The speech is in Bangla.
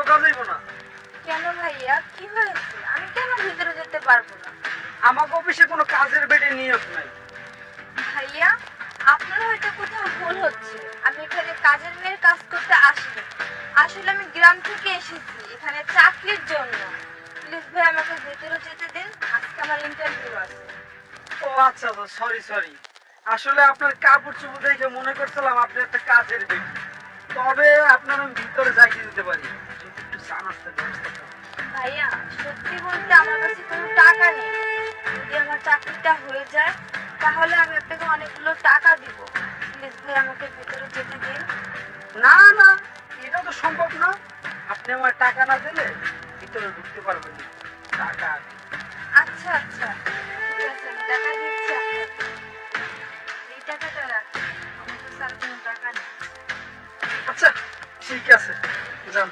ঢোকা যাইব না। কেন ভাইয়া, কি হয়েছে? আমি কেন ভিতরে যেতে পারবো না? আমাকে অফিসে কোনো কাজের বেডে নিয়োগ নাই। ভাইয়া, আপনার হয়তো কোথাও ভুল হচ্ছে। আমি এখানে কাজের মেয়ের কাজ করতে আসিনি। আসলে আমি গ্রাম থেকে এসেছি এখানে চাকরির জন্য। প্লিজ ভাই আমাকে ভেতরে যেতে দিন, আজকে আমার ইন্টারভিউ আছে। ও আচ্ছা, তো সরি সরি। আসলে আপনার কাপড় চোপড় দেখে মনে করছিলাম আপনি একটা কাজের বেডি। তবে আপনার আমি ভিতরে যাইতে দিতে পারি যদি একটু চা নাস্তার ব্যবস্থা করেন। ভাইয়া, সত্যি বলতে আমার কাছে কোনো টাকা নেই। যদি আমার চাকরিটা হয়ে যায় তাহলে আমি আপনাকে অনেকগুলো টাকা দিব। প্লিজ ভাই আমাকে ভেতরে যেতে দিন। না না, এটা তো সম্ভব না। আপনি আমার টাকা না দিলে ভিতরে ঢুকতে পারবেন না। টাকা আচ্ছা আচ্ছা, ঠিক আছে, আমি টাকা দিচ্ছি আপনাকে। এই টাকাটা রাখুন, আমার কাছে আর কোনো টাকা নেই। আচ্ছা ঠিক আছে, যান।